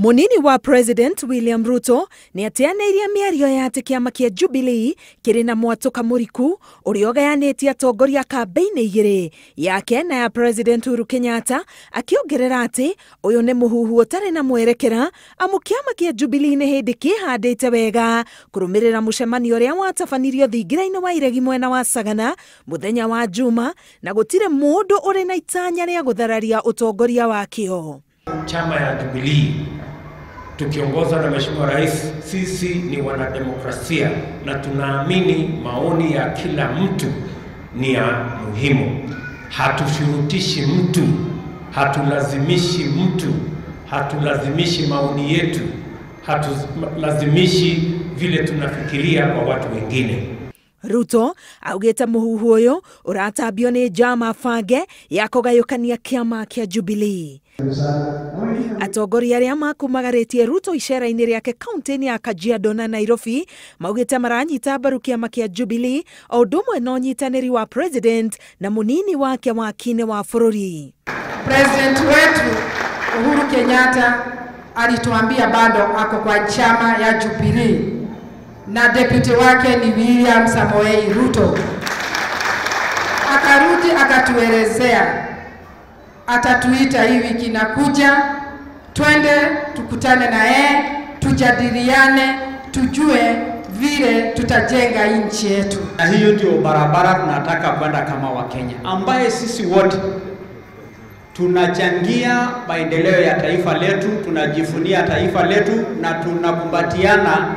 Munini wa President William Ruto ni ateaneirie miario ya ati kiama kia Jubilee kiri na mwatuka muriku uria ugayanĩtie atongoria kambeini igiri yake na ya President Uhuru Kenyatta, akiongerera ati uyu ni muhuhu utari na mwerekera amu kiama kia Jubilee ni hindi kihandite wega kurumirira mucemanio uria watabanirio thingira-ini wa iregi mwena wa Sagana muthenya wa Juma, na gutire mundu uri na itanya ria guthararia utongoria wakio. Chama ya Jubilee tukiongozwa na Mheshimiwa Rais, sisi ni wanademokrasia na tunaamini maoni ya kila mtu ni ya muhimu. Hatushurutishi mtu, hatulazimishi mtu, hatulazimishi maoni yetu, hatulazimishi vile tunafikiria kwa watu wengine. Ruto augite muhuhu uyu uratambio ni njama bange ya kugayukania kiama kia Jubilee. Atongoria aria makumagaritie Ruto icera-ini riake kaunti-ini ya Kajiado na Nairobi maugite maranyita mbaru kiama kia Jubilee o undu umwe na unyitaniri wa president na munini wake wakine wa bururi. President wetu Uhuru Kenyatta alituambia bado ako kwa chama ya Jubilee na deputy wake ni William Ruto. Akarudi akatuelezea atatuita hii wiki inakuja, twende tukutane na yeye, tujadiliane, tujue vile tutajenga nchi yetu. Na hiyo ndio barabara tunataka kwenda kama Wakenya, ambaye sisi wote tunachangia maendeleo ya taifa letu, tunajifunia taifa letu na tunakumbatiana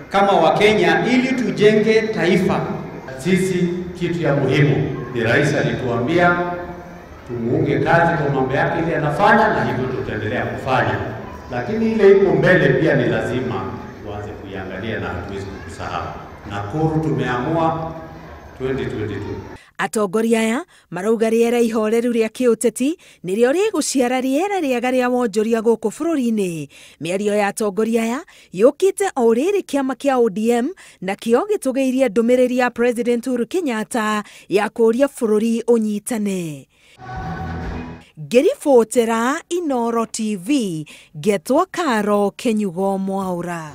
kama Wakenya ili tujenge taifa. Sisi kitu ya muhimu ni rais alituambia tumuunge kazi kwa mambo yake ile anafanya, na hivyo tutaendelea kufanya, lakini ile iko mbele pia ni lazima tuanze kuiangalia na hatuwezi kusahau. Nakuru tumeamua 2022. Atongoria aya marauga riera ihoreru ria kiuteti nirio riguciara riera riega ria wonjoria guku bururi-ini. Miario ya atongoria aya yukite o riri kiama kia ODM na kio gitugeirie ndumiriri ya President Uhuru Kenyatta ya kuria bururi unyitane. Ngiribotera Inooro TV, getwa Karo Kenyugo Mwaura.